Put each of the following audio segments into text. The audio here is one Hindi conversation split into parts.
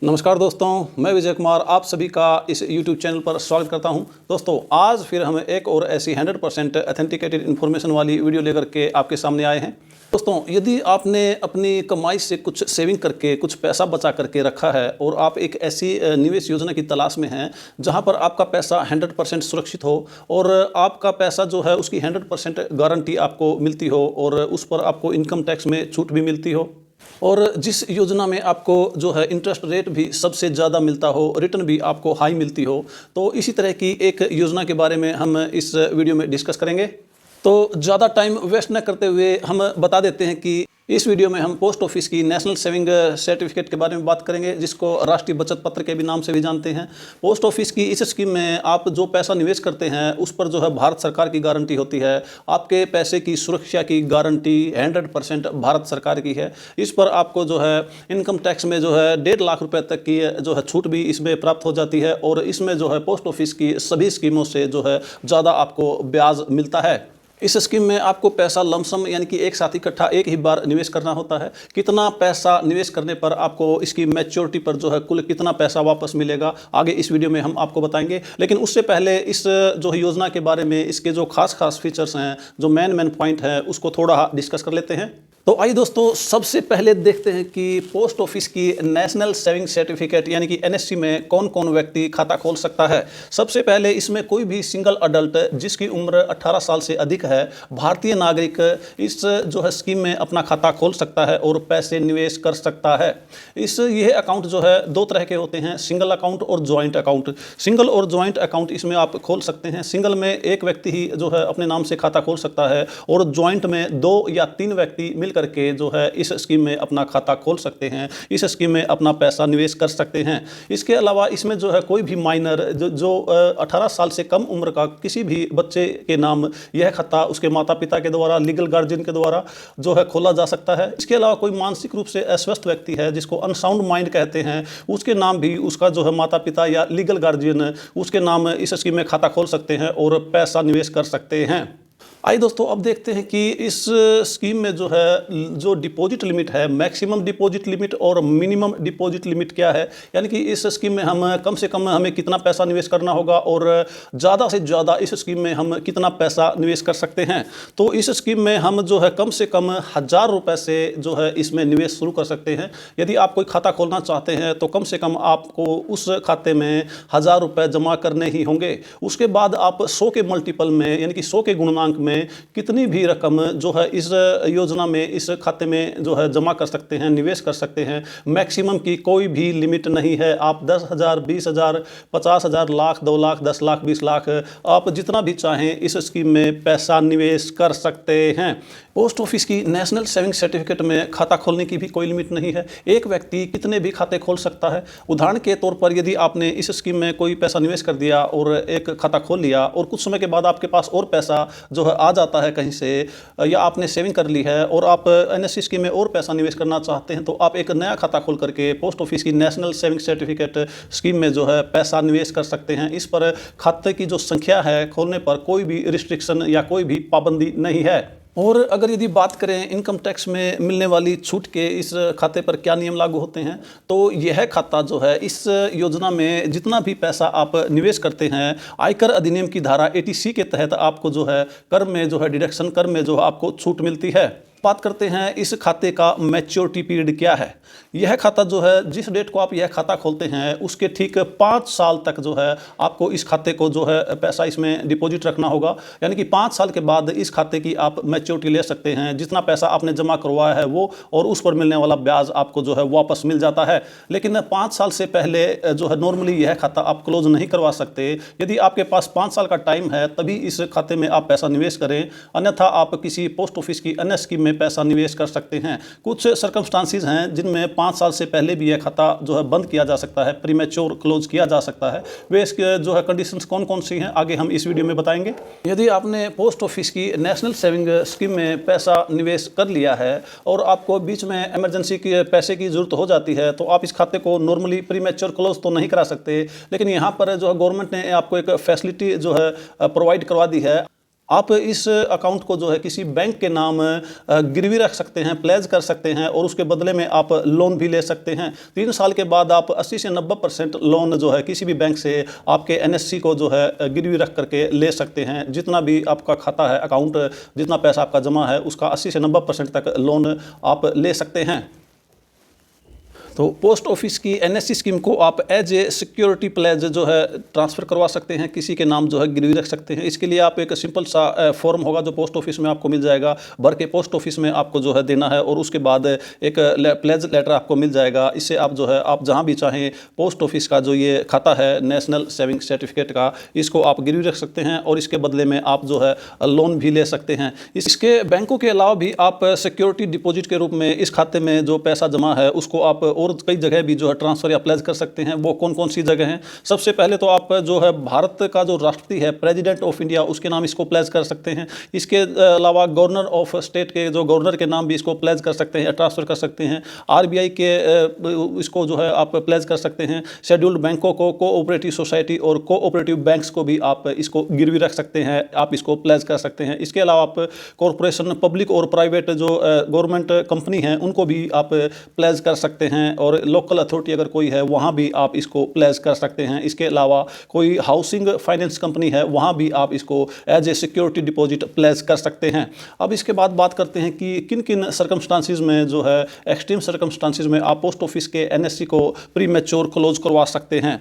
नमस्कार दोस्तों, मैं विजय कुमार आप सभी का इस YouTube चैनल पर स्वागत करता हूं। दोस्तों, आज फिर हम एक और ऐसी 100% ऑथेंटिकेटेड इन्फॉर्मेशन वाली वीडियो लेकर के आपके सामने आए हैं। दोस्तों, यदि आपने अपनी कमाई से कुछ सेविंग करके कुछ पैसा बचा करके रखा है और आप एक ऐसी निवेश योजना की तलाश में हैं जहां पर आपका पैसा 100% सुरक्षित हो और आपका पैसा जो है उसकी 100% गारंटी आपको मिलती हो और उस पर आपको इनकम टैक्स में छूट भी मिलती हो और जिस योजना में आपको जो है इंटरेस्ट रेट भी सबसे ज़्यादा मिलता हो, रिटर्न भी आपको हाई मिलती हो, तो इसी तरह की एक योजना के बारे में हम इस वीडियो में डिस्कस करेंगे। तो ज़्यादा टाइम वेस्ट न करते हुए हम बता देते हैं कि इस वीडियो में हम पोस्ट ऑफिस की नेशनल सेविंग सर्टिफिकेट के बारे में बात करेंगे, जिसको राष्ट्रीय बचत पत्र के भी नाम से भी जानते हैं। पोस्ट ऑफिस की इस स्कीम में आप जो पैसा निवेश करते हैं उस पर जो है भारत सरकार की गारंटी होती है। आपके पैसे की सुरक्षा की गारंटी 100% भारत सरकार की है। इस पर आपको जो है इनकम टैक्स में जो है 1.5 लाख रुपए तक की जो है छूट भी इसमें प्राप्त हो जाती है और इसमें जो है पोस्ट ऑफिस की सभी स्कीमों से जो है ज़्यादा आपको ब्याज मिलता है। इस स्कीम में आपको पैसा लमसम यानी कि एक साथ इकट्ठा एक ही बार निवेश करना होता है। कितना पैसा निवेश करने पर आपको इसकी मैच्योरिटी पर जो है कुल कितना पैसा वापस मिलेगा, आगे इस वीडियो में हम आपको बताएंगे। लेकिन उससे पहले इस जो योजना के बारे में इसके जो खास फीचर्स हैं, जो मेन पॉइंट हैं, उसको थोड़ा डिस्कस कर लेते हैं। तो आइए दोस्तों, सबसे पहले देखते हैं कि पोस्ट ऑफिस की नेशनल सेविंग सर्टिफिकेट यानी कि एनएससी में कौन कौन व्यक्ति खाता खोल सकता है। सबसे पहले इसमें कोई भी सिंगल अडल्ट जिसकी उम्र 18 साल से अधिक है, भारतीय नागरिक इस जो है स्कीम में अपना खाता खोल सकता है और पैसे निवेश कर सकता है। यह अकाउंट जो है दो तरह के होते हैं, सिंगल अकाउंट और ज्वाइंट अकाउंट। सिंगल और ज्वाइंट अकाउंट इसमें आप खोल सकते हैं। सिंगल में एक व्यक्ति ही जो है अपने नाम से खाता खोल सकता है और ज्वाइंट में 2 या 3 व्यक्ति मिल करके जो है इस स्कीम में अपना खाता खोल सकते हैं, इस स्कीम में अपना पैसा निवेश कर सकते हैं। इसके अलावा इसमें जो है कोई भी माइनर जो 18 साल से कम उम्र का किसी भी बच्चे के नाम यह खाता उसके माता पिता के द्वारा, लीगल गार्जियन के द्वारा जो है खोला जा सकता है। इसके अलावा कोई मानसिक रूप से अस्वस्थ व्यक्ति है जिसको अनसाउंड माइंड कहते हैं, उसके नाम भी उसका जो है माता पिता या लीगल गार्जियन उसके नाम इस स्कीम में खाता खोल सकते हैं और पैसा निवेश कर सकते हैं। आइए दोस्तों, अब देखते हैं कि इस स्कीम में जो है जो डिपॉजिट लिमिट है, मैक्सिमम डिपॉजिट लिमिट और मिनिमम डिपॉजिट लिमिट क्या है, यानी कि इस स्कीम में हम कम से कम हमें कितना पैसा निवेश करना होगा और ज़्यादा से ज़्यादा इस स्कीम में हम कितना पैसा निवेश कर सकते हैं। तो इस स्कीम में हम जो है कम से कम 1000 रुपये से जो है इसमें निवेश शुरू कर सकते हैं। यदि आप कोई खाता खोलना चाहते हैं तो कम से कम आपको उस खाते में 1000 रुपये जमा करने ही होंगे। उसके बाद आप 100 के मल्टीपल में यानी कि 100 के गुणनांक में कितनी भी रकम जो है इस योजना में इस खाते में जो है जमा कर सकते हैं, निवेश कर सकते हैं। मैक्सिमम की कोई भी लिमिट नहीं है। आप 10,000, 20,000, 50,000, लाख, 2 लाख, 10 लाख, 20 लाख आप जितना भी चाहें इस स्कीम में पैसा निवेश कर सकते हैं। पोस्ट ऑफिस की नेशनल सेविंग सर्टिफिकेट में खाता खोलने की भी कोई लिमिट नहीं है। एक व्यक्ति कितने भी खाते खोल सकता है। उदाहरण के तौर पर यदि आपने इस स्कीम में कोई पैसा निवेश कर दिया और एक खाता खोल लिया और कुछ समय के बाद आपके पास और पैसा जो है आ जाता है कहीं से, या आपने सेविंग कर ली है और आप एनएससी स्कीम में और पैसा निवेश करना चाहते हैं, तो आप एक नया खाता खोल करके पोस्ट ऑफिस की नेशनल सेविंग सर्टिफिकेट स्कीम में जो है पैसा निवेश कर सकते हैं। इस पर खाते की जो संख्या है खोलने पर कोई भी रिस्ट्रिक्शन या कोई भी पाबंदी नहीं है। और अगर यदि बात करें इनकम टैक्स में मिलने वाली छूट के इस खाते पर क्या नियम लागू होते हैं, तो यह खाता जो है इस योजना में जितना भी पैसा आप निवेश करते हैं, आयकर अधिनियम की धारा 80C के तहत आपको जो है कर में जो है डिडक्शन, कर में जो आपको छूट मिलती है। बात करते हैं इस खाते का मैच्योरिटी पीरियड क्या है। यह खाता जो है जिस डेट को आप यह खाता खोलते हैं उसके ठीक 5 साल तक जो है आपको इस खाते को जो है पैसा इसमें डिपॉजिट रखना होगा। यानी कि 5 साल के बाद इस खाते की आप मैच्योरिटी ले सकते हैं। जितना पैसा आपने जमा करवाया है वो और उस पर मिलने वाला ब्याज आपको जो है वापस मिल जाता है। लेकिन 5 साल से पहले जो है नॉर्मली यह खाता आप क्लोज नहीं करवा सकते। यदि आपके पास 5 साल का टाइम है तभी इस खाते में आप पैसा निवेश करें, अन्यथा आप किसी पोस्ट ऑफिस की अन्य स्कीम में पैसा निवेश कर सकते हैं। कुछ सर्कमस्टांसिस हैं जिनमें 5 साल से पहले भी यह खाता जो है बंद किया जा सकता है, प्रीमेच्योर क्लोज किया जा सकता है। वे इसके जो है कंडीशंस कौन कौन सी हैं आगे हम इस वीडियो में बताएंगे। यदि आपने पोस्ट ऑफिस की नेशनल सेविंग स्कीम में पैसा निवेश कर लिया है और आपको बीच में इमरजेंसी के पैसे की जरूरत हो जाती है, तो आप इस खाते को नॉर्मली प्रीमेच्योर क्लोज तो नहीं करा सकते। लेकिन यहाँ पर जो है गवर्नमेंट ने आपको एक फैसिलिटी जो है प्रोवाइड करवा दी है। आप इस अकाउंट को जो है किसी बैंक के नाम गिरवी रख सकते हैं, प्लेज कर सकते हैं और उसके बदले में आप लोन भी ले सकते हैं। 3 साल के बाद आप 80 से 90% लोन जो है किसी भी बैंक से आपके एनएससी को जो है गिरवी रख करके ले सकते हैं। जितना भी आपका खाता है, अकाउंट जितना पैसा आपका जमा है, उसका 80 से 90% तक लोन आप ले सकते हैं। तो पोस्ट ऑफिस की एनएससी स्कीम को आप एज ए सिक्योरिटी प्लेज जो है ट्रांसफ़र करवा सकते हैं, किसी के नाम जो है गिरवी रख सकते हैं। इसके लिए आप एक सिंपल सा फॉर्म होगा जो पोस्ट ऑफिस में आपको मिल जाएगा, भर के पोस्ट ऑफिस में आपको जो है देना है और उसके बाद एक प्लेज लेटर आपको मिल जाएगा। इससे आप जो है आप जहाँ भी चाहें पोस्ट ऑफिस का जो ये खाता है नेशनल सेविंग सर्टिफिकेट का, इसको आप गिरवी रख सकते हैं और इसके बदले में आप जो है लोन भी ले सकते हैं। इसके बैंकों के अलावा भी आप सिक्योरिटी डिपॉजिट के रूप में इस खाते में जो पैसा जमा है उसको आप और कई जगह भी जो है ट्रांसफ़र या प्लेज कर सकते हैं। वो कौन कौन सी जगह हैं? सबसे पहले तो आप जो है भारत का जो राष्ट्रपति है, प्रेसिडेंट ऑफ इंडिया, उसके नाम इसको प्लेज कर सकते हैं। इसके अलावा गवर्नर ऑफ स्टेट के जो गवर्नर के नाम भी इसको प्लेज कर सकते हैं या ट्रांसफ़र कर सकते हैं। आरबीआई के इसको जो है आप प्लेज कर सकते हैं। शेड्यूल्ड बैंकों को, कोऑपरेटिव सोसाइटी और कोऑपरेटिव बैंक्स को भी आप इसको गिरवी रख सकते हैं, आप इसको प्लेज कर सकते हैं। इसके अलावा आप कॉरपोरेशन, पब्लिक और प्राइवेट जो गवर्नमेंट कंपनी हैं उनको भी आप प्लेज कर सकते हैं और लोकल अथॉरिटी अगर कोई है वहाँ भी आप इसको प्लेज कर सकते हैं। इसके अलावा कोई हाउसिंग फाइनेंस कंपनी है वहाँ भी आप इसको as a security deposit pledge कर सकते हैं। अब इसके बाद बात करते हैं कि किन किन सर्कमस्टांसिस में जो है एक्सट्रीम सर्कमस्टांसिस में आप पोस्ट ऑफिस के एनएससी को प्री मैच्योर क्लोज करवा सकते हैं।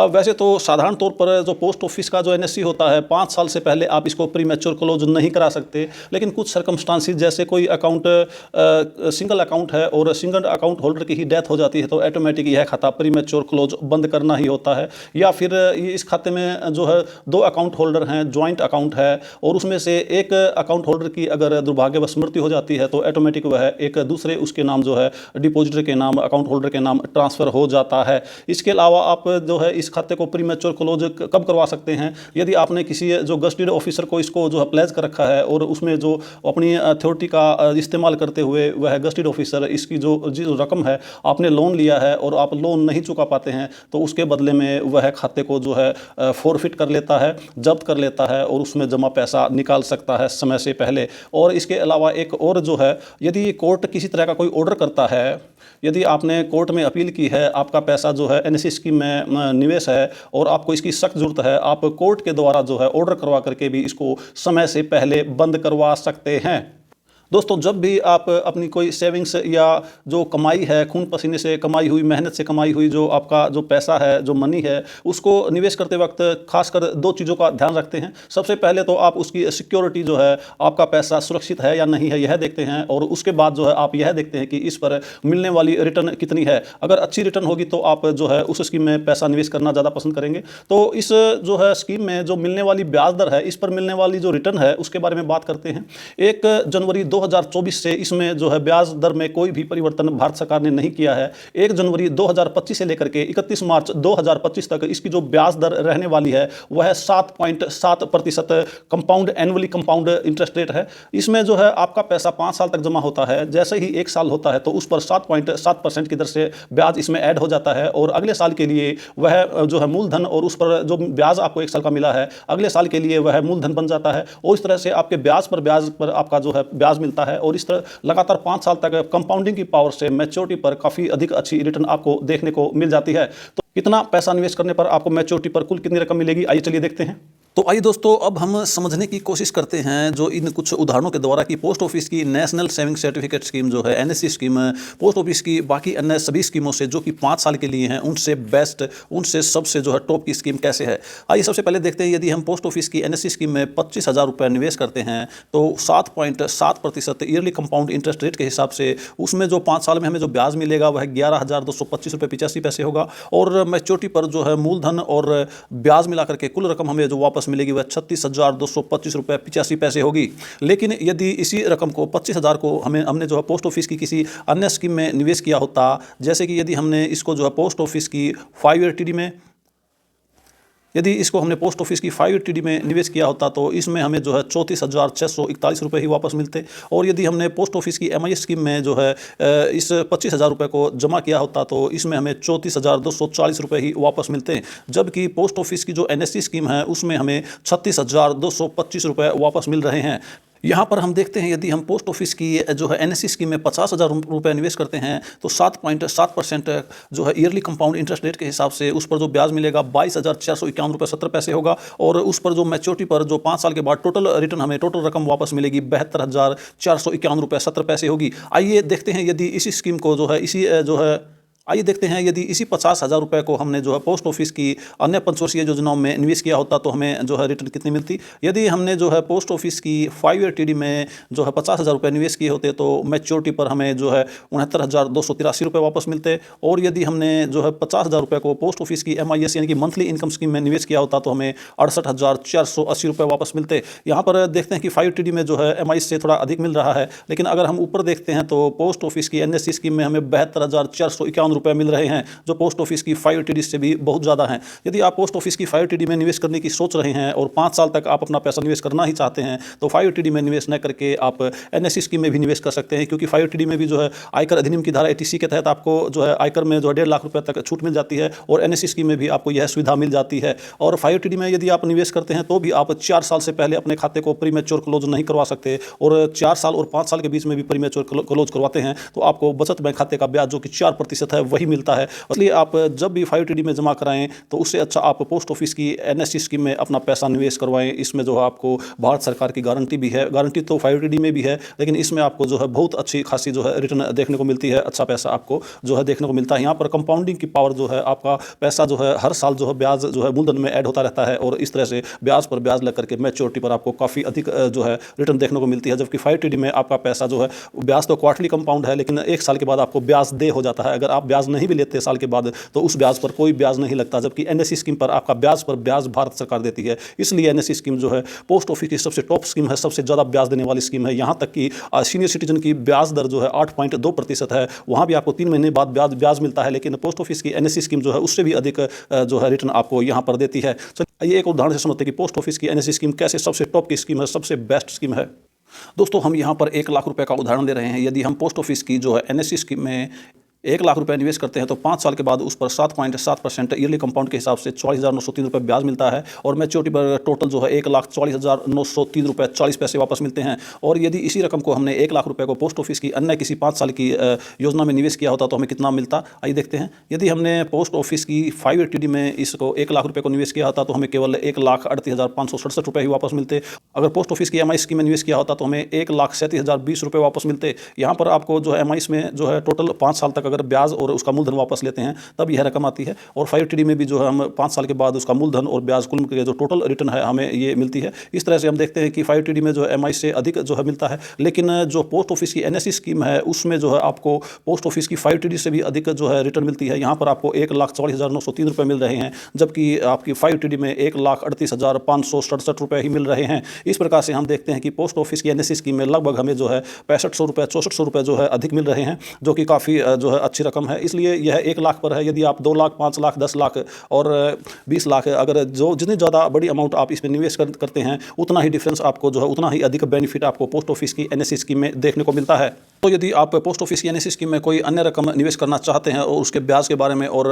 वैसे तो साधारण तौर पर जो पोस्ट ऑफिस का जो एनएससी होता है 5 साल से पहले आप इसको प्री मैच्योर क्लोज नहीं करा सकते, लेकिन कुछ सर्कमस्टांसिस जैसे कोई अकाउंट सिंगल अकाउंट है और सिंगल अकाउंट होल्डर की ही डेथ हो जाती है तो ऑटोमेटिक यह खाता प्री मैच्योर क्लोज बंद करना ही होता है। या फिर इस खाते में जो है 2 अकाउंट होल्डर हैं, जॉइंट अकाउंट है और उसमें से एक अकाउंट होल्डर की अगर दुर्भाग्यवश मृत्यु हो जाती है तो ऑटोमेटिक वह एक दूसरे उसके नाम जो है डिपॉजिटर के नाम, अकाउंट होल्डर के नाम ट्रांसफ़र हो जाता है। इसके अलावा आप जो है इस खाते को प्री मैच्योर क्लोज कब करवा सकते हैं? यदि आपने किसी जो गस्टेड ऑफिसर को इसको जो है प्लेज कर रखा है और उसमें जो अपनी अथॉरिटी का इस्तेमाल करते हुए वह गस्टेड ऑफिसर इसकी जो रकम है आपने लोन लिया है और आप लोन नहीं चुका पाते हैं तो उसके बदले में वह खाते को जो है फॉरफिट कर लेता है, जब्त कर लेता है और उसमें जमा पैसा निकाल सकता है समय से पहले। और इसके अलावा एक और जो है, यदि कोर्ट किसी तरह का कोई ऑर्डर करता है, यदि आपने कोर्ट में अपील की है, आपका पैसा जो है एनएससी स्कीम में निवेश है और आपको इसकी सख्त जरूरत है, आप कोर्ट के द्वारा जो है ऑर्डर करवा करके भी इसको समय से पहले बंद करवा सकते हैं। दोस्तों, जब भी आप अपनी कोई सेविंग्स या जो कमाई है, खून पसीने से कमाई हुई, मेहनत से कमाई हुई जो आपका जो पैसा है, जो मनी है, उसको निवेश करते वक्त खासकर 2 चीज़ों का ध्यान रखते हैं। सबसे पहले तो आप उसकी सिक्योरिटी जो है, आपका पैसा सुरक्षित है या नहीं है, यह देखते हैं और उसके बाद जो है आप यह देखते हैं कि इस पर मिलने वाली रिटर्न कितनी है। अगर अच्छी रिटर्न होगी तो आप जो है उस स्कीम में पैसा निवेश करना ज़्यादा पसंद करेंगे। तो इस जो है स्कीम में जो मिलने वाली ब्याज दर है, इस पर मिलने वाली जो रिटर्न है उसके बारे में बात करते हैं। 1 जनवरी 2024 से इसमें जो है ब्याज दर में कोई भी परिवर्तन भारत सरकार ने नहीं किया है। 1 जनवरी 2025 से लेकर के 31 मार्च 2025 तक इसकी जो ब्याज दर रहने वाली है वह 7.7% compound annually compound interest rate है। इसमें जो है आपका पैसा 5 साल तक जमा होता है, जैसे ही 1 साल होता है तो उस पर 7.7% की दर से ब्याज इसमें ऐड हो जाता है और अगले साल के लिए वह जो है मूलधन और उस पर जो ब्याज आपको 1 साल का मिला है अगले साल के लिए वह मूलधन बन जाता है और इस तरह से आपके ब्याज पर आपका जो है ब्याज मिलता है और इस तरह लगातार 5 साल तक कंपाउंडिंग की पावर से मैच्योरिटी पर काफ़ी अधिक अच्छी रिटर्न आपको देखने को मिल जाती है। तो कितना पैसा निवेश करने पर आपको मैच्योरिटी पर कुल कितनी रकम मिलेगी, आइए चलिए देखते हैं। तो आइए दोस्तों, अब हम समझने की कोशिश करते हैं जो इन कुछ उदाहरणों के द्वारा कि पोस्ट ऑफिस की नेशनल सेविंग सर्टिफिकेट स्कीम जो है एनएससी स्कीम, पोस्ट ऑफिस की बाकी अन्य सभी स्कीमों से जो कि 5 साल के लिए हैं उनसे बेस्ट, उनसे सबसे जो है टॉप की स्कीम कैसे है। आइए सबसे पहले देखते हैं, यदि हम पोस्ट ऑफिस की एनएससी स्कीम में 25,000 रुपये निवेश करते हैं तो 7.7% ईयरली कंपाउंड इंटरेस्ट रेट के हिसाब से उसमें जो 5 साल में हमें जो ब्याज मिलेगा वह 11,225 रुपये 85 पैसे होगा और मैच्योरिटी पर जो है मूलधन और ब्याज मिला करके कुल रकम हमें जो वापस मिलेगी वह 36,225 रुपये 85 पैसे होगी। लेकिन यदि इसी रकम को 25,000 को हमने जो है पोस्ट ऑफिस की किसी अन्य स्कीम में निवेश किया होता, जैसे कि यदि हमने इसको जो है पोस्ट ऑफिस की 5 ईयर टीडी में यदि इसको हमने पोस्ट ऑफिस की 580D में निवेश किया होता तो इसमें हमें जो है 34,641 रुपये ही वापस मिलते। और यदि हमने पोस्ट ऑफिस की MIS स्कीम में जो है इस 25,000 रुपये को जमा किया होता तो इसमें हमें 34,240 रुपये ही वापस मिलते। जबकि पोस्ट ऑफिस की जो NSE स्कीम है उसमें हमें 36,225 रुपये वापस मिल रहे हैं। यहाँ पर हम देखते हैं यदि हम पोस्ट ऑफिस की जो है NSE स्कीम में 50,000 रुपये निवेश करते हैं तो 7.7% जो है ईयरली कंपाउंड इंटरेस्ट रेट के हिसाब से उस पर जो ब्याज मिलेगा 22,451 रुपये 70 पैसे होगा। और उस पर जो मैच्योरिटी पर जो 5 साल के बाद टोटल रिटर्न हमें टोटल रकम वापस मिलेगी 72,451 रुपये 70 पैसे होगी। आइए देखते हैं यदि इसी स्कीम को जो है आइए देखते हैं यदि इसी 50,000 रुपये को हमने जो है पोस्ट ऑफिस की अन्य पंचवर्षीय योजनाओं में निवेश किया होता तो हमें जो है रिटर्न कितनी मिलती। यदि हमने जो है पोस्ट ऑफिस की 580D में जो है 50,000 रुपये निवेश किए होते तो मैच्योरिटी पर हमें जो है 69,283 रुपये वापस मिलते। और यदि हमने जो है 50,000 रुपये को पोस्ट ऑफिस की MIS यानी कि मंथली इनकम स्कीम में निवेश किया होता तो हमें 68,480 रुपये वापस मिलते। यहाँ पर देखते हैं कि 580D में जो है MIS से थोड़ा अधिक मिल रहा है, लेकिन अगर हम ऊपर देखते हैं तो पोस्ट ऑफिस की NSE स्कीम में हमें 72,451 रुपये मिल रहे हैं, जो पोस्ट ऑफिस की 580D से भी बहुत ज़्यादा हैं। यदि आप पोस्ट ऑफिस की 580D में निवेश करने की सोच रहे हैं और 5 साल तक आप अपना पैसा निवेश करना ही चाहते हैं तो 580D में निवेश न करके आप NSE स्कीम में भी निवेश कर सकते हैं, क्योंकि 580D में भी जो है आयकर अधिनियम की धारा 80C के तहत आपको जो है आयकर में जो है 1.5 लाख रुपये तक छूट मिल जाती है और NSE स्कीम में भी आपको यह सुविधा मिल जाती है। और 580D में यदि आप निवेश करते हैं तो भी आप 4 साल से पहले अपने खाते को प्रीमेच्योर क्लोज नहीं करवा सकते, और 4 साल और 5 साल के बीच में भी प्रीमेच्योर क्लोज करवाते हैं तो आपको बचत बैंक खाते का ब्याज जो कि 4% है वही मिलता है। इसलिए आप जब भी 580D में जमा कराएं तो उससे अच्छा आप पोस्ट ऑफिस की NSE स्कीम में अपना पैसा निवेश करवाएं। इसमें जो है आपको भारत सरकार की गारंटी भी है, गारंटी तो 580D में भी है, लेकिन इसमें आपको जो है बहुत अच्छी खासी जो है रिटर्न देखने को मिलती है, अच्छा पैसा आपको जो है देखने को मिलता है। यहाँ पर कंपाउंडिंग की पावर जो है, आपका पैसा जो है हर साल जो है ब्याज जो है मूलधन में ऐड होता रहता है और इस तरह से ब्याज पर ब्याज लग करके मैच्योरिटी पर आपको काफ़ी अधिक जो है रिटर्न देखने को मिलती है। जबकि 580D में आपका पैसा जो है ब्याज तो क्वार्टरली कंपाउंड है, लेकिन 1 साल के बाद आपको ब्याज दे हो जाता है। अगर आप ब्याज नहीं भी लेते साल के बाद तो उस ब्याज पर कोई ब्याज नहीं लगता, जबकि NSE स्कीम पर आपका ब्याज पर ब्याज भारत सरकार देती है। इसलिए NSE स्कीम जो है पोस्ट ऑफिस की सबसे टॉप स्कीम है, सबसे ज़्यादा ब्याज देने वाली स्कीम है। यहाँ तक कि सीनियर सिटीजन की ब्याज दर जो है 8.2% है, वहाँ भी आपको 3 महीने बाद ब्याज मिलता है, लेकिन पोस्ट ऑफिस की NSE स्कीम जो है उससे भी अधिक जो है रिटर्न आपको यहाँ पर देती है। ये एक उदाहरण से समझते हैं कि पोस्ट ऑफिस की NSE स्कीम कैसे सबसे टॉप की स्कीम है, सबसे बेस्ट स्कीम है। दोस्तों, हम यहाँ पर 1 लाख रुपये का उदाहरण दे रहे हैं। यदि हम पोस्ट ऑफिस की जो है NSE स्कीम में 1 लाख रुपये निवेश करते हैं तो 5 साल के बाद उस पर 7.7% ईयरली कंपाउंड के हिसाब से 44,903 रुपये ब्याज मिलता है और मैच्योरिटी पर टोटल जो है 1,40,903 रुपये 40 पैसे वापस मिलते हैं। और यदि इसी रकम को हमने 1 लाख रुपये को पोस्ट ऑफिस की अन्य किसी 5 साल की योजना में निवेश किया होता तो हमें कितना मिलता, आइए देखते हैं। यदि हमने पोस्ट ऑफिस की 580D में इसको 1 लाख रुपये को निवेश किया होता तो हमें केवल 1,38,567 रुपये ही वापस मिलते। अगर पोस्ट ऑफिस की MIS स्कीम में निवेश किया होता तो हमें 1,37,020 रुपये वापस मिलते। यहाँ पर आपको जो है MIS में जो है टोटल 5 साल तक अगर ब्याज और उसका मूलधन वापस लेते हैं तब यह रकम आती है। और 580D में भी जो है हम 5 साल के बाद उसका मूलधन और ब्याज कुल के जो टोटल रिटर्न है हमें ये मिलती है। इस तरह से हम देखते हैं कि 580D में जो है MIS से अधिक जो है मिलता है, लेकिन जो पोस्ट ऑफिस की NSE स्कीम है उसमें जो है आपको पोस्ट ऑफिस की 580D से भी अधिक जो है रिटर्न मिलती है। यहाँ पर आपको 1,40,903 रुपये मिल रहे हैं, जबकि आपकी 580D में 1,38,567 रुपये ही मिल रहे हैं। इस प्रकार से हम देखते हैं कि पोस्ट ऑफिस की NSE स्कीम में लगभग हमें जो है 6500 रुपये 6400 रुपये जो है अधिक मिल रहे हैं, जो कि काफ़ी जो है अच्छी रकम है। इसलिए यह 1 लाख पर है। यदि आप 2 लाख 5 लाख 10 लाख और 20 लाख अगर जो जितनी ज़्यादा बड़ी अमाउंट आप इसमें निवेश करते हैं उतना ही डिफरेंस आपको जो है उतना ही अधिक बेनिफिट आपको पोस्ट ऑफिस की NSE स्कीम में देखने को मिलता है। तो यदि आप पोस्ट ऑफिस की NSE स्कीम में कोई अन्य रकम निवेश करना चाहते हैं और उसके ब्याज के बारे में और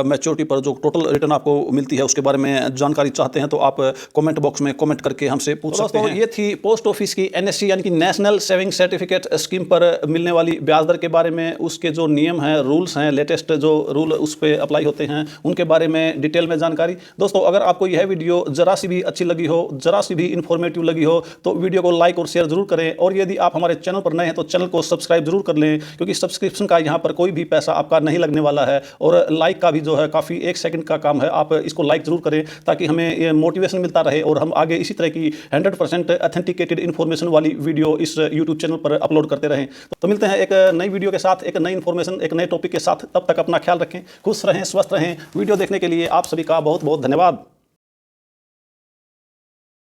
मैच्योरिटी पर जो टोटल रिटर्न आपको मिलती है उसके बारे में जानकारी चाहते हैं तो आप कमेंट बॉक्स में कमेंट करके हमसे पूछ सकते हैं। ये थी पोस्ट ऑफिस की NSE यानी कि नेशनल सेविंग सर्टिफिकेट स्कीम पर मिलने वाली ब्याज दर के बारे में, उसके जो नियम हैं, रूल्स हैं, लेटेस्ट जो रूल उस पर अप्लाई होते हैं उनके बारे में डिटेल में जानकारी। दोस्तों, अगर आपको यह वीडियो जरा सी भी अच्छी लगी हो, जरा सी भी इंफॉर्मेटिव लगी हो तो वीडियो को लाइक और शेयर जरूर करें। और यदि आप हमारे चैनल पर नए हैं तो चैनल को सब्सक्राइब जरूर कर लें, क्योंकि सब्सक्रिप्शन का यहाँ पर कोई भी पैसा आपका नहीं लगने वाला है। और लाइक का भी जो है काफ़ी 1 सेकंड का काम है, आप इसको लाइक जरूर करें ताकि हमें ये मोटिवेशन मिलता रहे और हम आगे इसी तरह की 100% ऑथेंटिकेटेड इन्फॉर्मेशन वाली वीडियो इस यूट्यूब चैनल पर अपलोड करते रहें। तो मिलते हैं एक नई वीडियो के साथ, एक नई इन्फॉर्मेशन, एक नए टॉपिक के साथ। तब तक अपना ख्याल रखें, खुश रहें, स्वस्थ रहें। वीडियो देखने के लिए आप सभी का बहुत बहुत धन्यवाद।